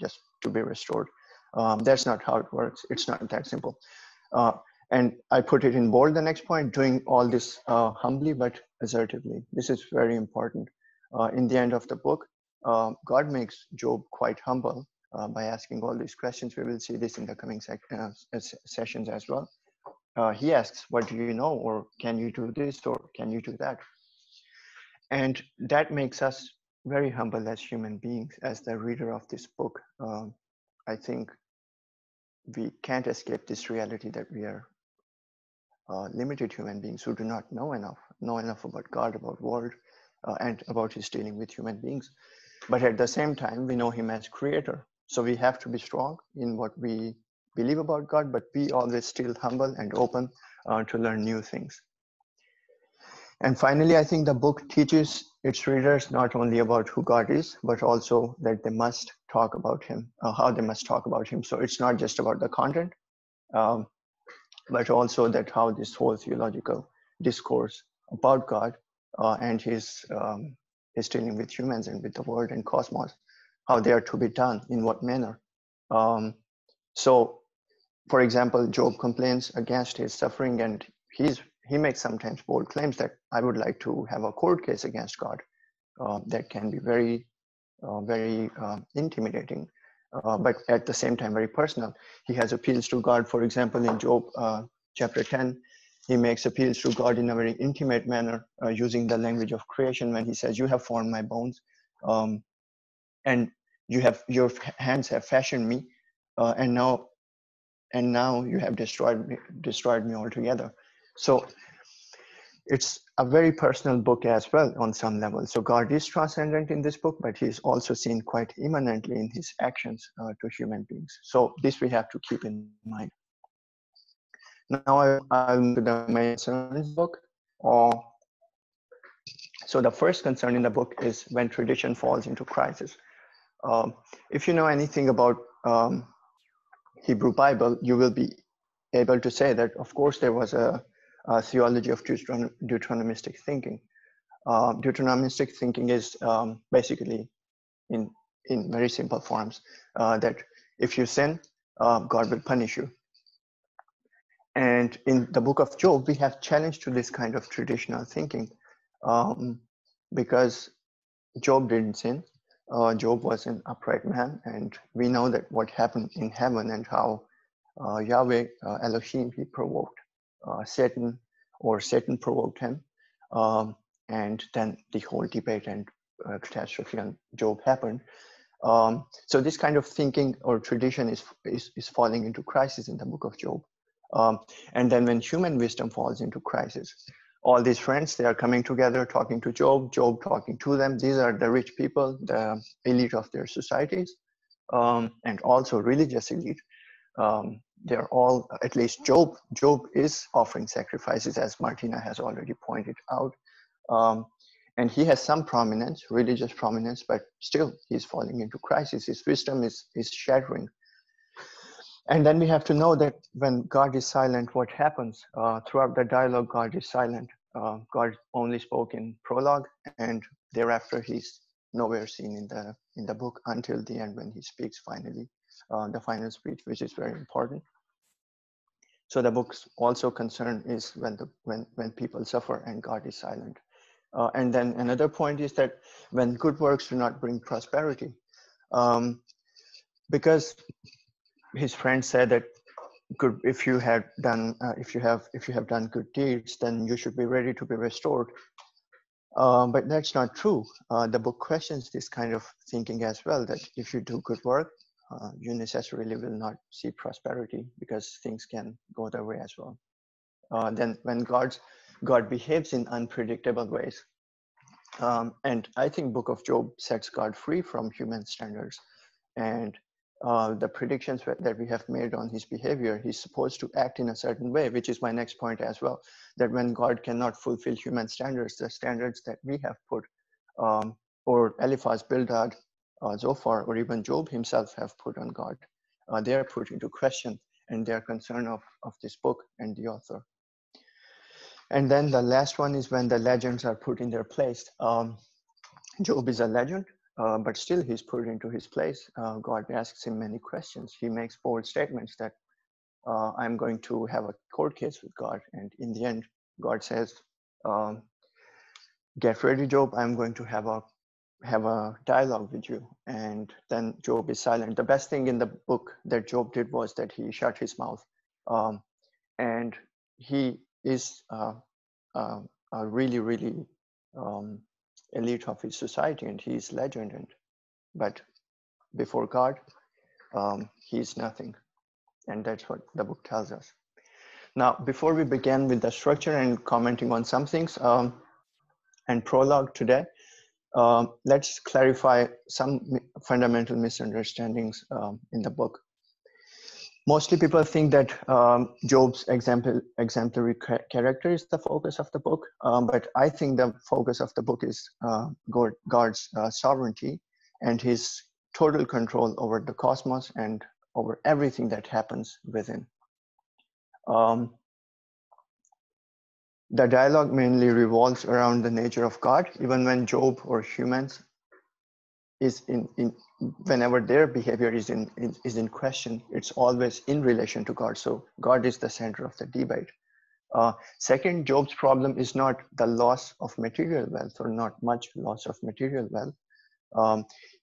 just to be restored. That's not how it works. It's not that simple. And I put it in bold, the next point, doing all this humbly but assertively. This is very important. In the end of the book, God makes Job quite humble by asking all these questions. We will see this in the coming sessions as well. He asks, what do you know? Or can you do this? Or can you do that? And that makes us very humble as human beings. As the reader of this book, I think we can't escape this reality that we are limited human beings who do not know enough about God, about world, and about his dealing with human beings. But at the same time, we know him as creator. So we have to be strong in what we believe about God, but be always still humble and open to learn new things. And finally, I think the book teaches its readers not only about who God is, but also that they must talk about him, how they must talk about him. So it's not just about the content, but also that how this whole theological discourse about God and his dealing with humans and with the world and cosmos, how they are to be done, in what manner. So, for example, Job complains against his suffering, and he makes sometimes bold claims that I would like to have a court case against God. That can be very intimidating, but at the same time very personal. He has appeals to God. For example, in Job chapter 10, he makes appeals to God in a very intimate manner, using the language of creation when he says, you have formed my bones, and your hands have fashioned me, and now you have destroyed me altogether. So it's a very personal book as well on some level. So God is transcendent in this book, but he is also seen quite immanently in his actions to human beings. So this we have to keep in mind. Now I'll move to the main concerns book. So the first concern in the book is when tradition falls into crisis. If you know anything about Hebrew Bible, you will be able to say that, of course, there was a theology of Deuteronomistic thinking. Deuteronomistic thinking is basically, in very simple forms, that if you sin, God will punish you. And in the book of Job, we have challenged to this kind of traditional thinking, because Job didn't sin. Job was an upright man, and we know that what happened in heaven and how Yahweh Elohim, he provoked Satan, or Satan provoked him, and then the whole debate and catastrophe on Job happened. So this kind of thinking or tradition is falling into crisis in the book of Job. And then when human wisdom falls into crisis, all these friends, they are coming together, talking to Job, Job talking to them. These are the rich people, the elite of their societies, and also religious elite. They're all, at least Job is offering sacrifices, as Martina has already pointed out. And he has some prominence, religious prominence, but still he's falling into crisis. His wisdom is shattering. And then we have to know that when God is silent, what happens? Throughout the dialogue, God is silent. God only spoke in prologue, and thereafter he's nowhere seen in the book until the end when he speaks finally, the final speech, which is very important. So the book's also concern is when people suffer and God is silent. And then another point is that when good works do not bring prosperity, because his friend said that if you have done good deeds, then you should be ready to be restored. But that's not true. The book questions this kind of thinking as well, that if you do good work, you necessarily will not see prosperity, because things can go their way as well. Then when God behaves in unpredictable ways, and I think Book of Job sets God free from human standards, and the predictions that we have made on his behavior, he's supposed to act in a certain way, which is my next point as well, that when God cannot fulfill human standards, the standards that we have put, or Eliphaz, Bildad, Zophar, or even Job himself have put on God, they are put into question, and they are concern of this book and the author. And then the last one is when the legends are put in their place. Job is a legend, but still he's put into his place. God asks him many questions. He makes bold statements that I'm going to have a court case with God. And in the end, God says, um, get ready, Job. I'm going to have a dialogue with you. And then Job is silent. The best thing in the book that Job did was that he shut his mouth. And he is a really, really elite of his society, and he is legend. But before God, he's nothing. And that's what the book tells us. Now, before we begin with the structure and commenting on some things and prologue today, let's clarify some fundamental misunderstandings in the book. Mostly people think that Job's exemplary character is the focus of the book, but I think the focus of the book is God's sovereignty and his total control over the cosmos and over everything that happens within. The dialogue mainly revolves around the nature of God, even when Job or humans is whenever their behavior is in question, it's always in relation to God. So God is the center of the debate. Second, Job's problem is not the loss of material wealth or not much loss of material wealth.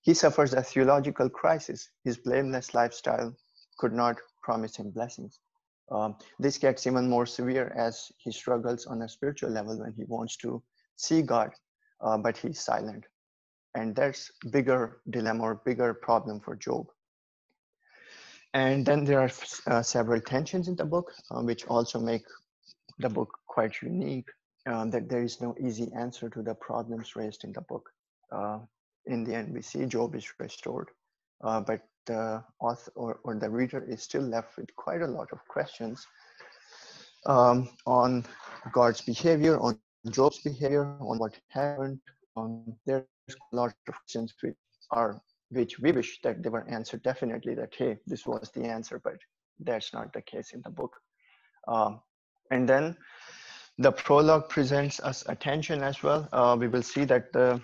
He suffers a theological crisis. His blameless lifestyle could not promise him blessings. This gets even more severe as he struggles on a spiritual level when he wants to see God, but he's silent. And that's bigger dilemma or bigger problem for Job. And then there are several tensions in the book, which also make the book quite unique, that there is no easy answer to the problems raised in the book. In the end, we see Job is restored, but the author or the reader is still left with quite a lot of questions on God's behavior, on Job's behavior, on what happened. There's a lot of questions which we wish that they were answered definitely, that hey, this was the answer, but that's not the case in the book. And then the prologue presents us a tension as well. We will see that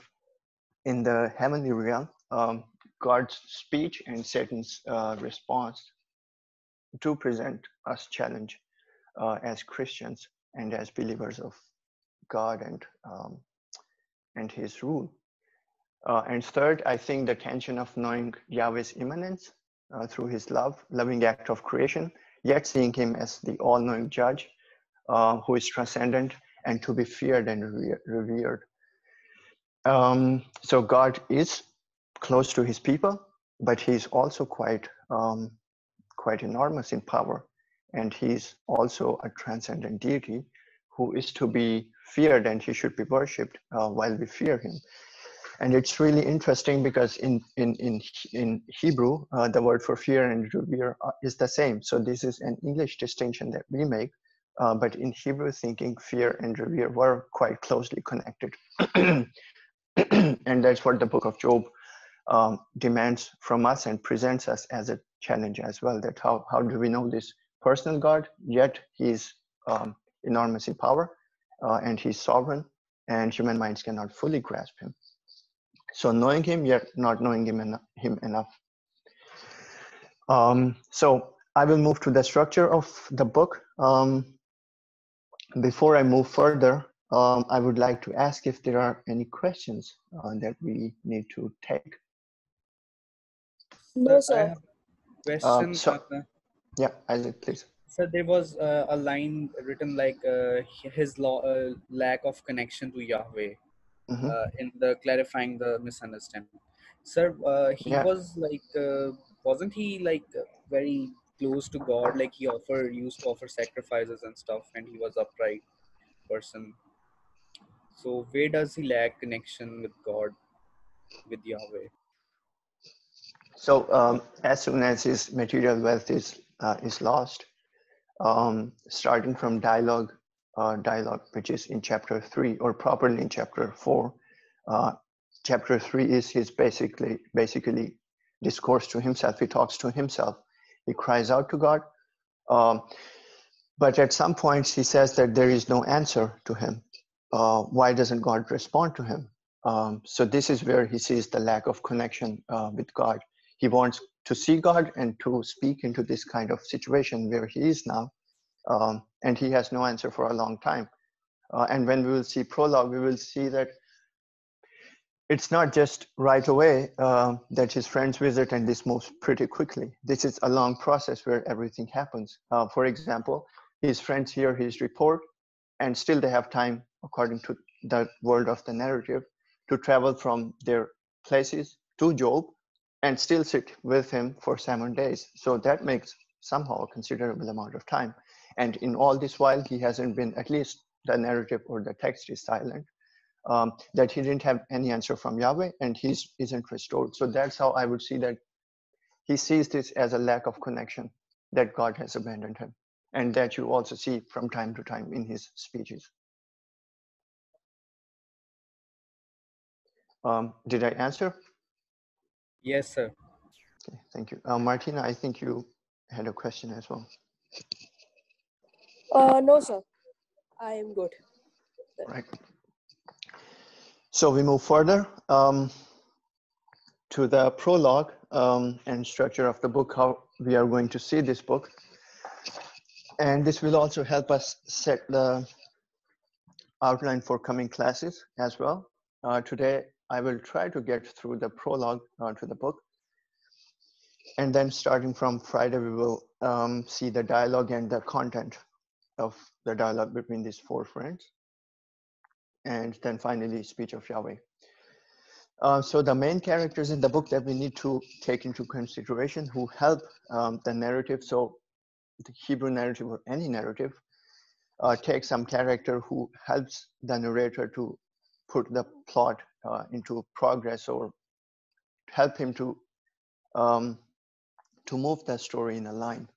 in the heavenly realm, God's speech and Satan's response do present us challenge as Christians and as believers of God and his rule. And third, I think the tension of knowing Yahweh's immanence through his loving act of creation, yet seeing him as the all-knowing judge who is transcendent and to be feared and revered. So God is close to his people, but he's also quite enormous in power. And he's also a transcendent deity who is to be feared, and he should be worshipped while we fear him. And it's really interesting because in Hebrew, the word for fear and revere is the same. So this is an English distinction that we make, but in Hebrew thinking, fear and revere were quite closely connected. And that's what the book of Job demands from us and presents us as a challenge as well, that how do we know this personal God, yet he's enormous in power and he's sovereign, and human minds cannot fully grasp him. So knowing him, yet not knowing him enough. So I will move to the structure of the book. Before I move further, I would like to ask if there are any questions that we need to take. No, sir. I have a question. Yeah, Isaac, please. So there was a line written like his lack of connection to Yahweh in the clarifying the misunderstanding. Sir, he was like, wasn't he like very close to God? Like he used to offer sacrifices and stuff, and he was upright person. So where does he lack connection with God, with Yahweh? So as soon as his material wealth is lost, starting from dialogue, which is in chapter 3 or properly in chapter 4. Chapter 3 is his basically discourse to himself. He talks to himself. He cries out to God. But at some points he says that there is no answer to him. Why doesn't God respond to him? So this is where he sees the lack of connection with God. He wants to see God and to speak into this kind of situation where he is now, and he has no answer for a long time. And when we will see Prologue, we will see that it's not just right away that his friends visit and this moves pretty quickly. This is a long process where everything happens. For example, his friends hear his report and still they have time, according to the word of the narrative, to travel from their places to Job and still sit with him for 7 days. So that makes somehow a considerable amount of time. And in all this while, he hasn't been, at least the narrative or the text is silent. That he didn't have any answer from Yahweh and he isn't restored. So that's how I would see that he sees this as a lack of connection, that God has abandoned him. And that you also see from time to time in his speeches. Did I answer? Yes, sir. Okay, thank you. Martina, I think you had a question as well. No, sir. I am good. Right. So we move further to the prologue and structure of the book, how we are going to see this book. And this will also help us set the outline for coming classes as well. Today, I will try to get through the prologue to the book. And then starting from Friday, we will see the dialogue and the content of the dialogue between these four friends. And then finally, speech of Yahweh. So the main characters in the book that we need to take into consideration who help the narrative. So the Hebrew narrative or any narrative takes some character who helps the narrator to put the plot into progress or help him to move the story in a line.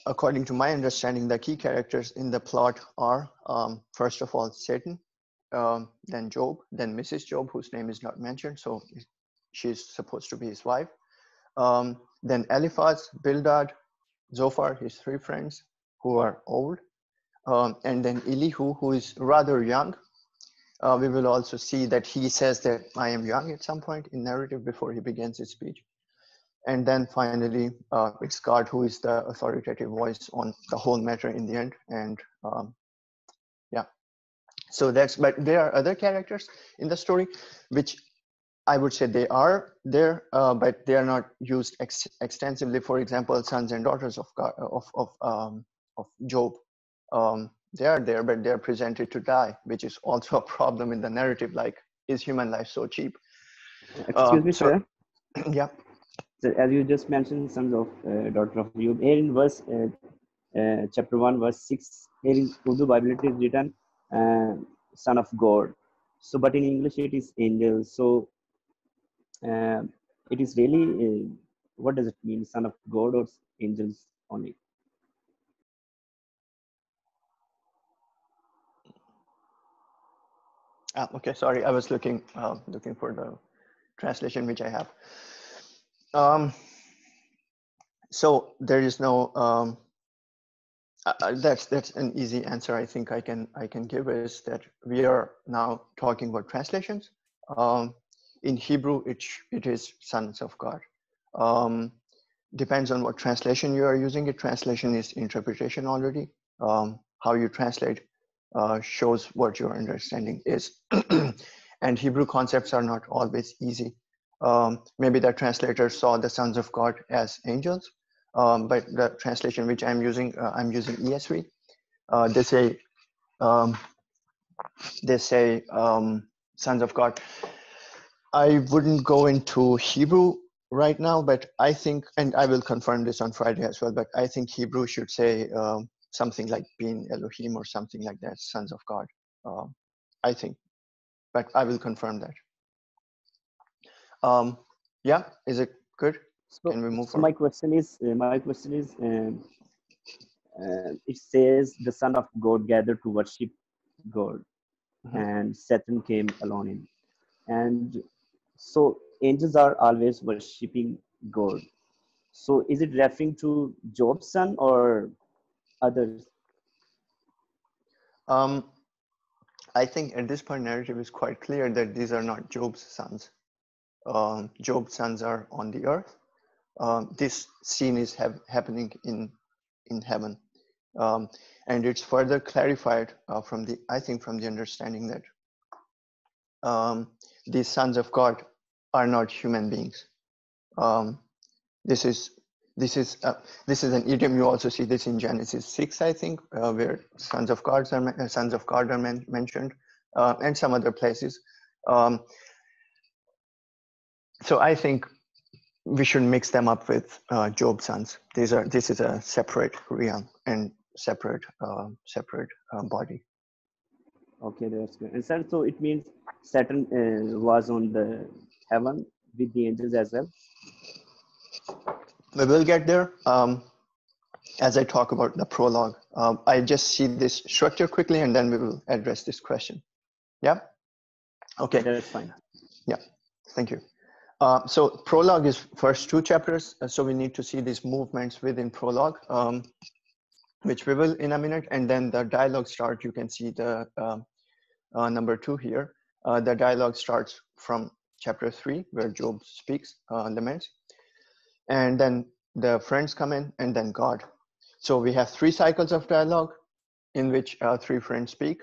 According to my understanding, the key characters in the plot are, first of all, Satan, then Job, then Mrs. Job, whose name is not mentioned, so she's supposed to be his wife. Then Eliphaz, Bildad, Zophar, his three friends who are old, and then Elihu, who is rather young. We will also see that he says that I am young at some point in narrative before he begins his speech. And then finally, it's God who is the authoritative voice on the whole matter in the end. And yeah, so but there are other characters in the story, which I would say they are there, but they are not used extensively. For example, sons and daughters of God, of Job. They are there, but they are presented to die, which is also a problem in the narrative. Like, is human life so cheap? Excuse me, sir. Yeah. So as you just mentioned, sons of daughter of Job, here in verse chapter 1, verse 6, here in Urdu Bible it is written son of God. So, but in English it is angel. So, it is really, what does it mean, son of God or angels only? Okay, sorry, I was looking for the translation which I have. So there is no that's an easy answer. I think I can give is that we are now talking about translations. In Hebrew, it is sons of God. Depends on what translation you are using. It translation is interpretation already. How you translate shows what your understanding is. And Hebrew concepts are not always easy. Maybe the translator saw the sons of God as angels, but the translation which I'm using ESV. They say sons of God. I wouldn't go into Hebrew right now, but I think, and I will confirm this on Friday as well, but I think Hebrew should say something like Bin Elohim or something like that, sons of God. I think, but I will confirm that. Yeah, is it good? So, can we move so my question is, it says the son of God gathered to worship God, and Satan came along in. And so angels are always worshiping God. So is it referring to Job's son or others? I think at this point, narrative is quite clear that these are not Job's sons. Job's sons are on the earth. This scene is happening in heaven, and it's further clarified from the understanding that these sons of God are not human beings. This is an idiom. You also see this in Genesis 6, I think, where sons of God are mentioned, and some other places. So I think we should mix them up with Job's sons. This is a separate realm and separate body. Okay, that's good. And sir, so it means Saturn was on the heaven with the angels as well. We will get there as I talk about the prologue. I just see this structure quickly, and then we will address this question. Yeah. Okay. That's fine. Yeah. Thank you. So prologue is first 2 chapters. So we need to see these movements within prologue, which we will in a minute. And then the dialogue start. You can see the number 2 here. The dialogue starts from chapter 3, where Job speaks, laments. And then the friends come in, and then God. So we have 3 cycles of dialogue in which 3 friends speak.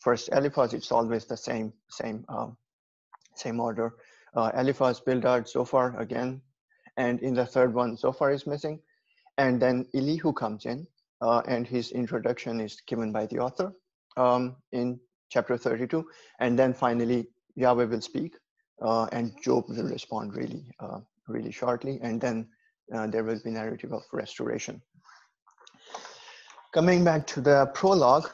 First Eliphaz, it's always the same order. Eliphaz, Bildad, Zophar again, and in the third one, Zophar is missing, and then Elihu comes in, and his introduction is given by the author in chapter 32, and then finally Yahweh will speak, and Job will respond really shortly, and then there will be narrative of restoration. Coming back to the prologue,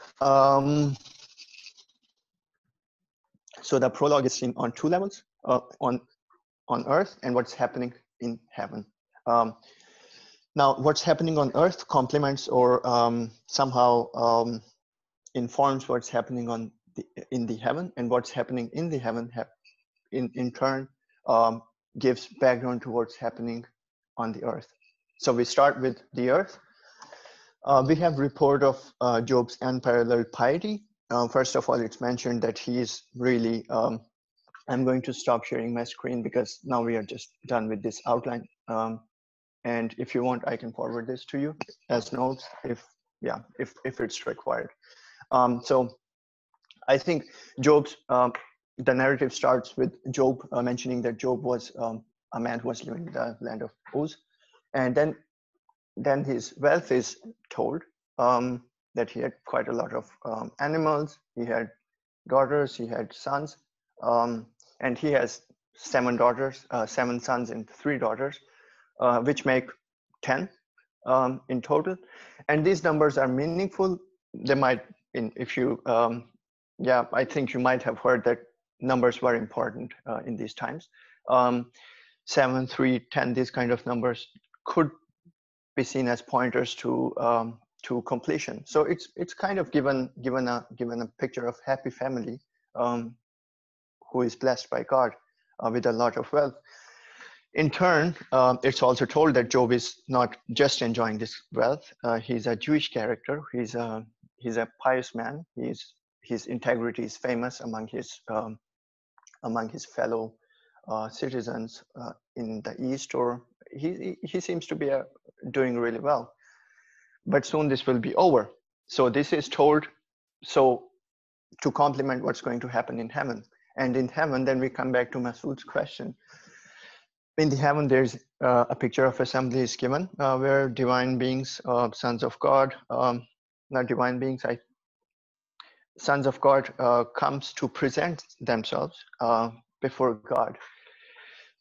so the prologue is seen on 2 levels, on earth and what's happening in heaven. Now, what's happening on earth complements or somehow informs what's happening in the heaven, and what's happening in the heaven in turn gives background to what's happening on the earth. So we start with the earth. We have report of Job's unparalleled piety. First of all, it's mentioned that he is really, I'm going to stop sharing my screen because now we are just done with this outline. And if you want, I can forward this to you as notes if it's required. So I think Job's, the narrative starts with Job mentioning that Job was a man who was living in the land of Uz. And then his wealth is told, that he had quite a lot of animals, he had daughters, he had sons, and he has 7 daughters, 7 sons and 3 daughters, which make 10 in total. And these numbers are meaningful. They might, if you, I think you might have heard that numbers were important in these times. 7, 3, 10, these kind of numbers could be seen as pointers to completion. So it's kind of given a picture of happy family who is blessed by God with a lot of wealth. In turn, it's also told that Job is not just enjoying this wealth. He's a Jewish character. He's a pious man. His integrity is famous among his fellow citizens in the East, or he seems to be doing really well. But soon this will be over. So this is told so to complement what's going to happen in heaven. And in heaven, then we come back to Masood's question. In the heaven, there's a picture of assembly is given where divine beings, sons of God, not divine beings, sons of God comes to present themselves before God.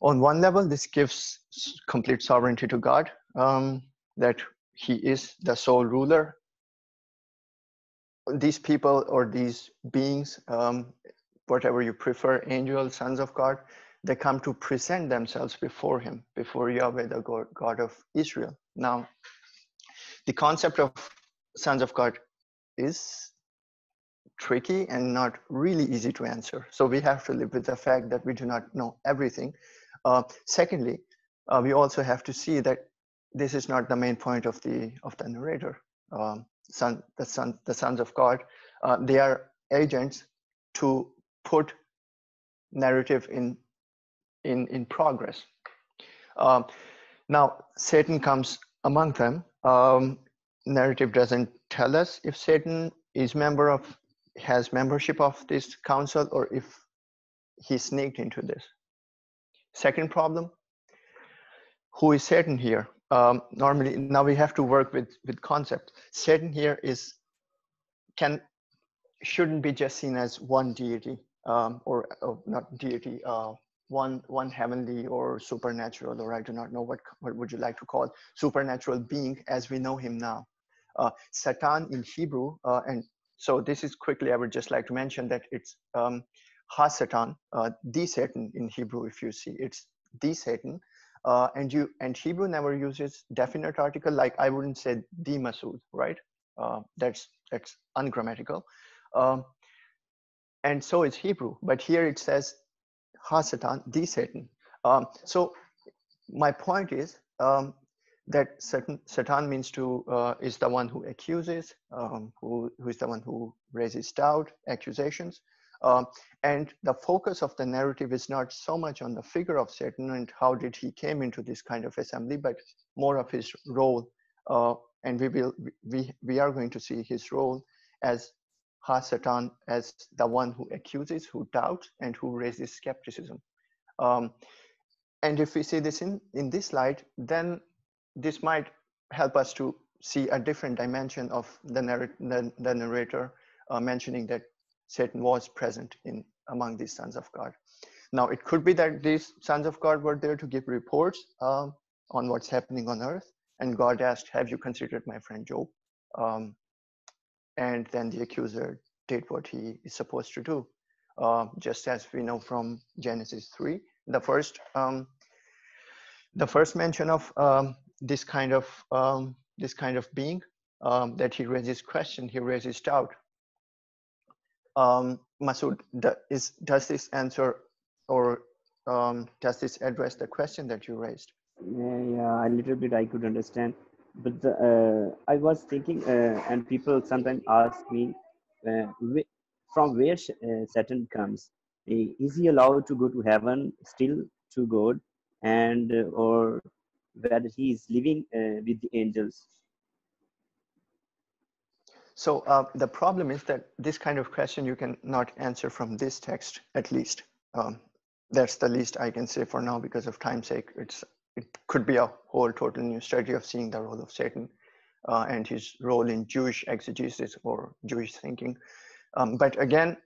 On one level, this gives complete sovereignty to God, that he is the sole ruler. These people or these beings, whatever you prefer, angels, sons of God, they come to present themselves before him, before Yahweh, the God of Israel. Now, the concept of sons of God is tricky and not really easy to answer. So we have to live with the fact that we do not know everything. Secondly, we also have to see that this is not the main point of the narrator. The sons of God, they are agents to put narrative in progress. Now, Satan comes among them. Narrative doesn't tell us if Satan has membership of this council or if he sneaked into this. Second problem, who is Satan here? Normally, now we have to work with concept. Satan here shouldn't be just seen as one deity, or not deity, one heavenly or supernatural, or I do not know what would you like to call supernatural being as we know him now. Satan in Hebrew, and so this is quickly, I would just like to mention that it's Ha-Satan, the Satan in Hebrew. If you see, it's the Satan, and Hebrew never uses definite article. Like I wouldn't say the Masood, right? That's ungrammatical. And so is Hebrew, but here it says Ha-Satan, the Satan. So my point is that Satan means is the one who accuses, who is the one who raises doubt, accusations. And the focus of the narrative is not so much on the figure of Satan and how did he came into this kind of assembly, but more of his role. And we are going to see his role as Ha-Satan, as the one who accuses, who doubts, and who raises skepticism. And if we see this in this light, then this might help us to see a different dimension of the narrator mentioning that Satan was present among these sons of God. Now, it could be that these sons of God were there to give reports on what's happening on earth, and God asked, have you considered my friend Job? And then the accuser did what he is supposed to do, just as we know from Genesis 3. The first mention of this kind of being, that he raises question, he raises doubt. Masood, does this answer, or does this address the question that you raised? Yeah, a little bit I could understand, but I was thinking, and people sometimes ask me, from where Satan comes. Is he allowed to go to heaven still to God, and or whether he is living with the angels? So the problem is that this kind of question you can not answer from this text, at least. That's the least I can say for now because of time's sake. It could be a whole total new study of seeing the role of Satan and his role in Jewish exegesis or Jewish thinking. But again,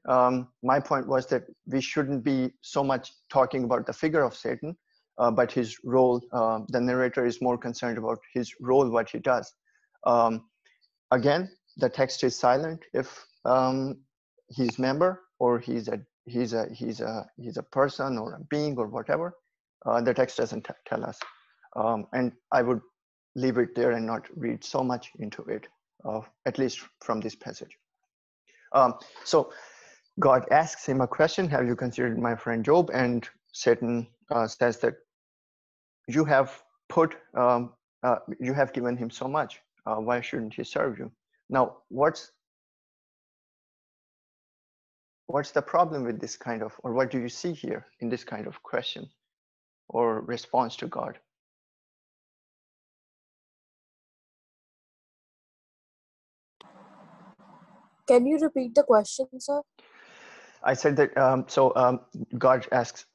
my point was that we shouldn't be so much talking about the figure of Satan, but his role. The narrator is more concerned about his role, what he does. Again, the text is silent if he's member or he's a person or a being or whatever. The text doesn't tell us, and I would leave it there and not read so much into it, at least from this passage. So God asks him a question: have you considered my friend Job? And Satan says that you have given him so much. Why shouldn't he serve you? Now, what's the problem with this kind of, or what do you see here in this kind of question or response to God? Can you repeat the question, sir? I said that, God asks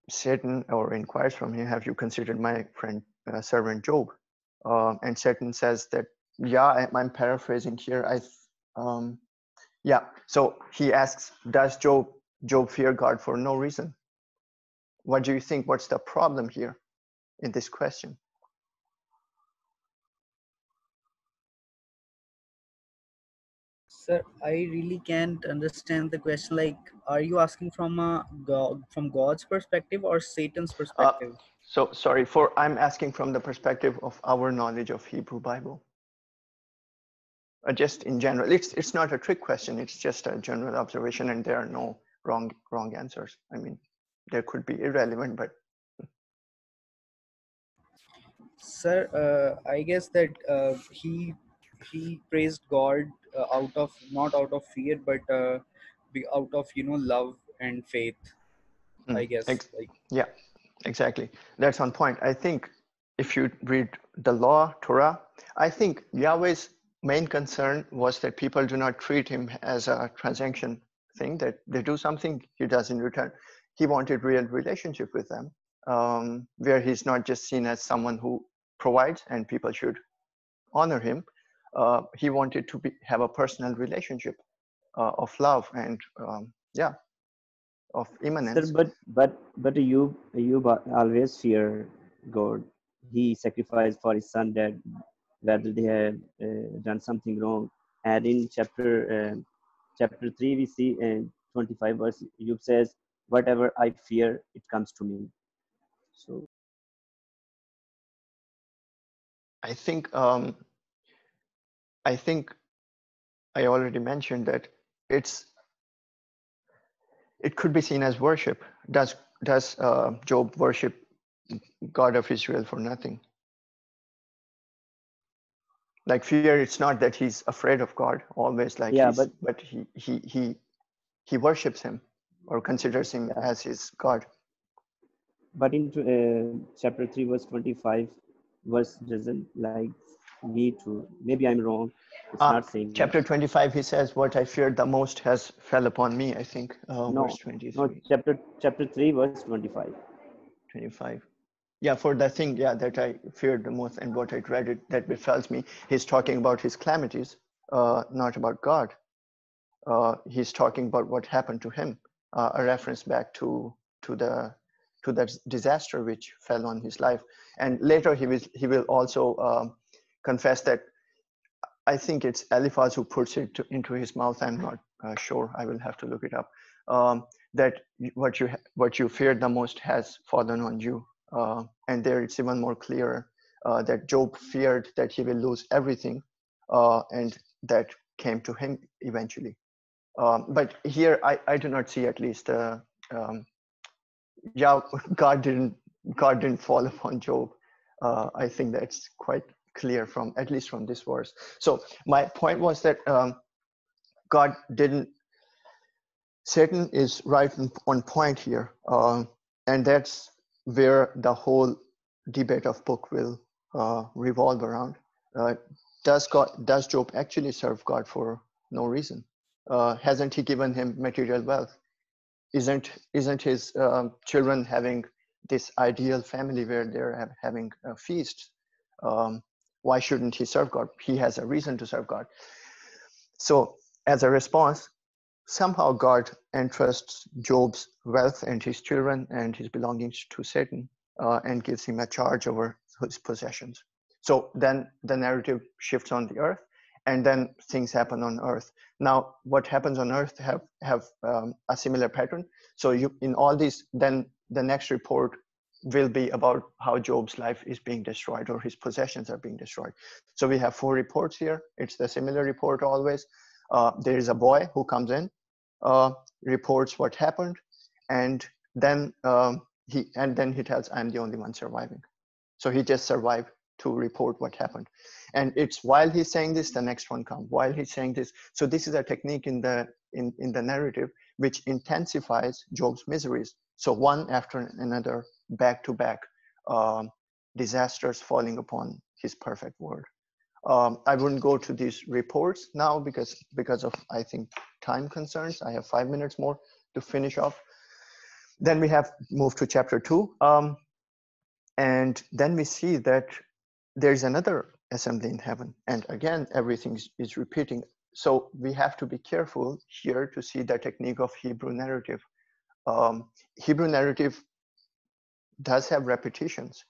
Satan, or inquires from him, have you considered my friend servant Job? And Satan says that, yeah, I'm paraphrasing here. So he asks, does Job fear God for no reason? What do you think? What's the problem here in this question? Sir, I really can't understand the question. Like, are you asking from from God's perspective or Satan's perspective? So sorry, I'm asking from the perspective of our knowledge of Hebrew Bible. Just in general, it's not a trick question. It's just a general observation, and there are no wrong answers. I mean, there could be irrelevant, but. Sir, I guess that he praised God not out of fear, but out of love and faith, I guess. Like, Yeah, exactly. That's on point. I think if you read the law, Torah, I think Yahweh's main concern was that people do not treat him as a transaction thing, that they do something, he does in return. He wanted real relationship with them, where he's not just seen as someone who provides and people should honor him. He wanted to have a personal relationship of love and yeah, of Sir, immanence. but you always fear God. He sacrificed for his son that whether they have done something wrong. And in chapter 3, we see in 25 verse, Job says, "Whatever I fear, it comes to me." So I think I think I already mentioned that it could be seen as worship. Does Job worship God of Israel for nothing? Like fear, it's not that he's afraid of God always, like yeah, but he worships him or considers him yeah, as his God. but in chapter 3 verse 25 verse doesn't like me to, maybe I'm wrong, it's not saying that. Chapter 25, he says, "What I feared the most has fell upon me." I think verse No, 23, chapter 3 verse 25. 25. Yeah, for the thing, yeah, that I feared the most and what I dreaded that befalls me. He's talking about his calamities, not about God. He's talking about what happened to him, a reference back to the to that disaster which fell on his life. And later he will also confess that, I think it's Eliphaz who puts it into his mouth. I'm not sure. I will have to look it up. That what you feared the most has fallen on you. And there it's even more clear that Job feared that he will lose everything, and that came to him eventually. But here I do not see, at least yeah, God didn't fall upon Job. I think that's quite clear from, at least from this verse. So my point was that God didn't. Satan is right on point here, and that's where the whole debate of book will revolve around. Uh, does Job actually serve God for no reason? Hasn't he given him material wealth? Isn't his children having this ideal family where they're having feasts? Why shouldn't he serve God? He has a reason to serve God. So as a response, somehow God entrusts Job's wealth and his children and his belongings to Satan, and gives him a charge over his possessions. So then the narrative shifts on the earth, and then things happen on earth. Now, what happens on earth have a similar pattern. So in all these, then the next report will be about how Job's life is being destroyed or his possessions are being destroyed. So we have 4 reports here. It's the similar report always. There is a boy who comes in, reports what happened, and then he tells, "I'm the only one surviving." So he just survived to report what happened. And it's while he's saying this, the next one comes. While he's saying this, so this is a technique in the narrative which intensifies Job's miseries. So one after another, back to back, disasters falling upon his perfect world. I wouldn't go to these reports now because of, I think, time concerns. I have 5 minutes more to finish off. Then we have moved to chapter 2. And then we see that there's another assembly in heaven. And again, everything is repeating. So we have to be careful here to see the technique of Hebrew narrative. Hebrew narrative does have repetitions.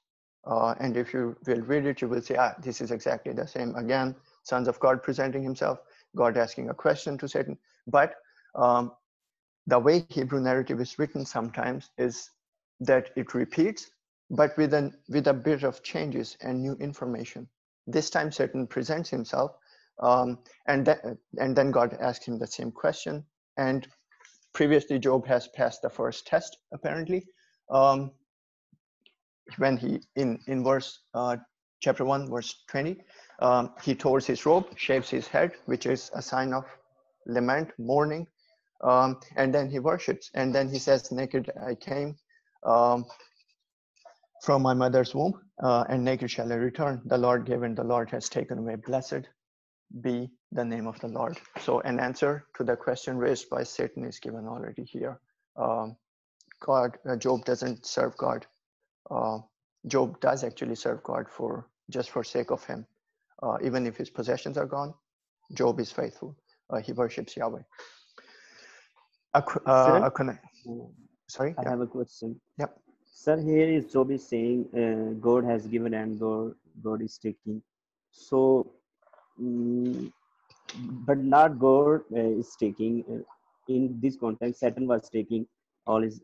And if you will read it, you will say, this is exactly the same. Again, sons of God presenting himself, God asking a question to Satan. But the way Hebrew narrative is written sometimes is that it repeats, but with a bit of changes and new information. This time Satan presents himself, and then God asks him the same question. And previously Job has passed the first test, apparently. When he in verse chapter 1 verse 20, he tears his robe, shaves his head, which is a sign of lament, mourning, And then he worships, and then he says, naked I came um, from my mother's womb, and naked shall I return. The Lord gave and the Lord has taken away. Blessed be the name of the Lord. So an answer to the question raised by Satan is given already here. Job doesn't serve God. Job does actually serve God just for sake of him. Even if his possessions are gone, Job is faithful. He worships Yahweh. Sir, Sorry? I have a question. Yep. Sir, here is Job is saying God has given and God is taking. So, but not God is taking. In this context, Satan was taking all his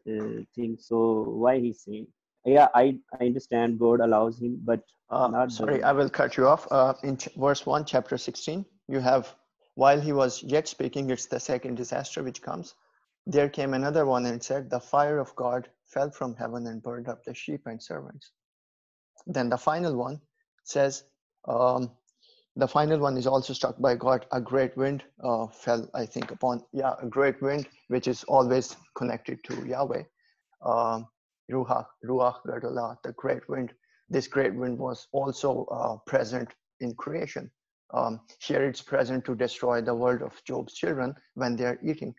things. So why he's saying? Yeah, I understand God allows him, but not sorry, God. I will cut you off. In verse 1, chapter 16, you have, while he was yet speaking, it's the second disaster which comes. There came another one and said, the fire of God fell from heaven and burned up the sheep and servants. Then the final one says, the final one is also struck by God. A great wind fell, I think, a great wind, which is always connected to Yahweh. Ruach Gadolah, the great wind. This great wind was also present in creation. Here it's present to destroy the world of Job's children when they are eating.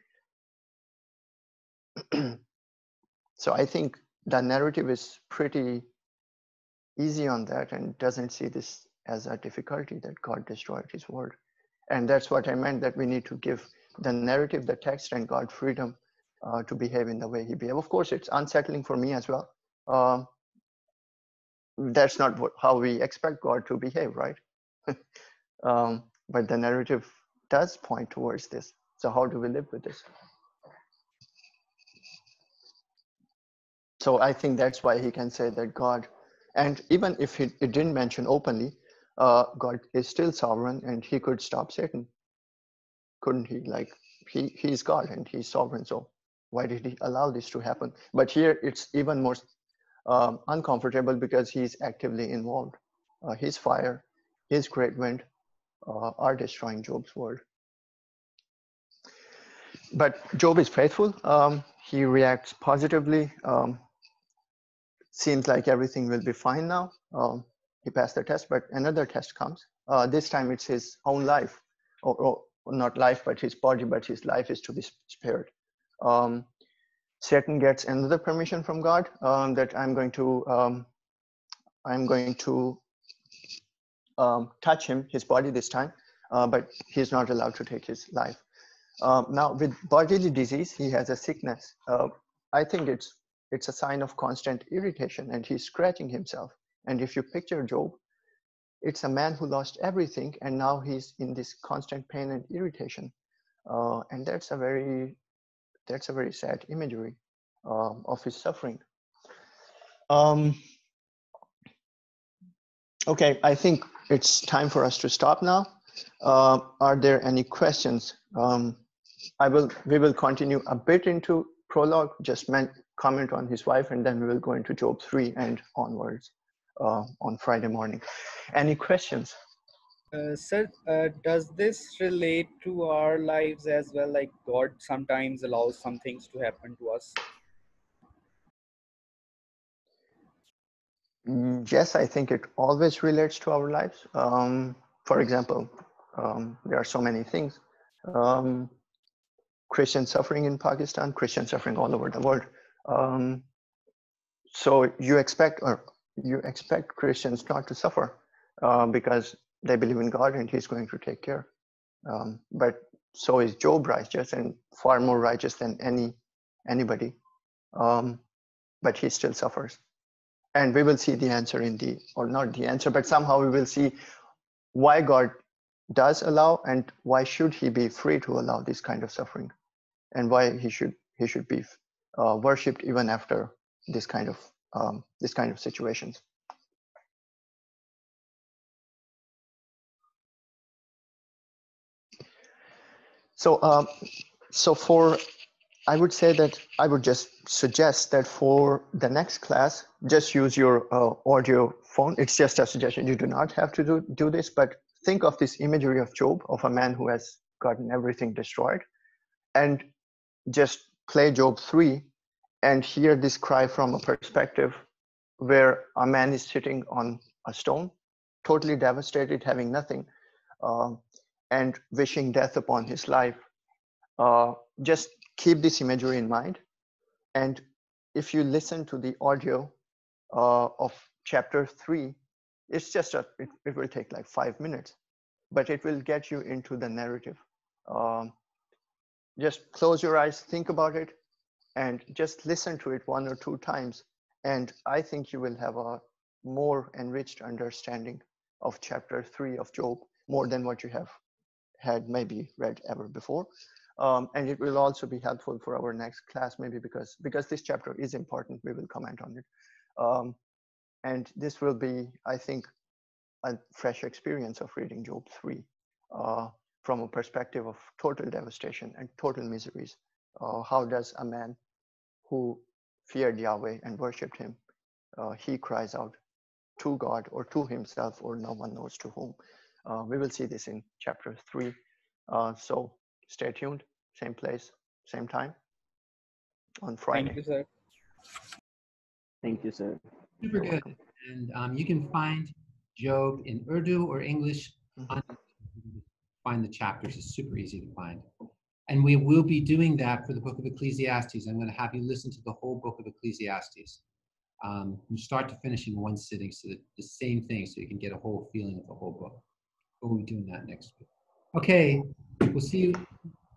So I think the narrative is pretty easy on that and doesn't see this as a difficulty that God destroyed his world. And that's what I meant, that we need to give the narrative, the text, and God freedom to behave in the way he behaved. Of course, it's unsettling for me as well. That's not how we expect God to behave, right? But the narrative does point towards this. So how do we live with this? So I think that's why he can say that God, and even if it didn't mention openly, God is still sovereign and he could stop Satan. Couldn't he? Like he's God and he's sovereign. So why did he allow this to happen? But here it's even more uncomfortable because he's actively involved. His fire, his great wind are destroying Job's world. But Job is faithful. He reacts positively. Seems like everything will be fine now. He passed the test, but another test comes. This time it's his own life, or not life, but his body, but his life is to be spared. Satan gets another permission from God that I'm going to touch him, his body this time, but he's not allowed to take his life. Now with bodily disease, he has a sickness. I think it's a sign of constant irritation and he's scratching himself. And if you picture Job, it's a man who lost everything and now he's in this constant pain and irritation. And that's a very sad imagery of his suffering. Okay, I think it's time for us to stop now. Are there any questions? We will continue a bit into Prologue, just comment on his wife, and then we will go into Job 3 and onwards on Friday morning. Any questions? Sir, does this relate to our lives as well? Like God sometimes allows some things to happen to us? Yes, I think it always relates to our lives. For example, there are so many things. Christian suffering in Pakistan, Christian suffering all over the world. So you expect Christians not to suffer because they believe in God and He's going to take care. But so is Job righteous and far more righteous than anybody. But he still suffers. And we will see the answer or not the answer, but somehow we will see why God does allow and why should he be free to allow this kind of suffering, and why he should be worshipped even after this kind of situations. So I would say that I would just suggest that for the next class, just use your audio phone. It's just a suggestion. You do not have to do this, but think of this imagery of Job, of a man who has gotten everything destroyed. And just play Job 3 and hear this cry from a perspective where a man is sitting on a stone, totally devastated, having nothing, and wishing death upon his life. Just keep this imagery in mind. And if you listen to the audio of chapter 3, it's just it will take like 5 minutes, but it will get you into the narrative. Just close your eyes, think about it, and just listen to it 1 or 2 times. And I think you will have a more enriched understanding of chapter 3 of Job, more than what you have had maybe read ever before. And it will also be helpful for our next class, maybe because this chapter is important, we will comment on it. And this will be, I think, a fresh experience of reading Job 3 from a perspective of total devastation and total miseries. How does a man who feared Yahweh and worshipped him, he cries out to God or to himself, or no one knows to whom. We will see this in chapter 3. So stay tuned, same place, same time on Friday. Thank you, sir. Thank you, sir. Super good. And you can find Job in Urdu or English. Find the chapters. It's super easy to find. And we will be doing that for the book of Ecclesiastes. I'm going to have you listen to the whole book of Ecclesiastes from start to finish in one sitting, so that the same thing, so you can get a whole feeling of the whole book. We'll be doing that next week. Okay, we'll see you.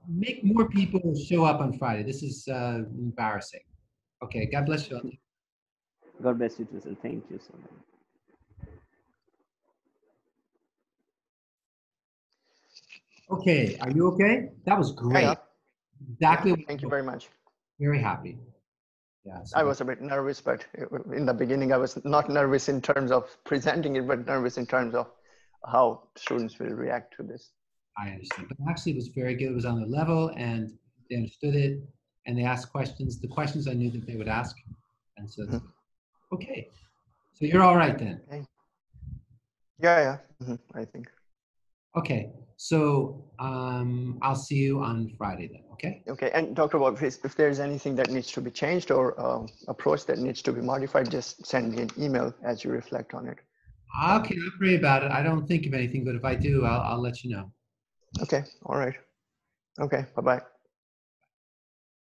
Make more people show up on Friday. This is embarrassing. Okay, God bless you. God bless you too, sir. Thank you so much. Okay, are you okay? That was great. Yeah. Exactly. Yeah, thank you very much. Very happy. Yeah. So I was a bit nervous, but in the beginning, I was not nervous in terms of presenting it, but nervous in terms of how students will react to this. I understand. But actually, it was very good. It was on the level, and they understood it, and they asked questions. The questions I knew that they would ask, and so that's good. Okay. So you're all right then. Okay. Yeah. I think. Okay. So I'll see you on Friday then. Okay. Okay. And Dr. Bob, if there's anything that needs to be changed or approach that needs to be modified, just send me an email as you reflect on it. Okay. I'll pray about it. I don't think of anything, but if I do, I'll let you know. Okay. All right. Okay. Bye-bye.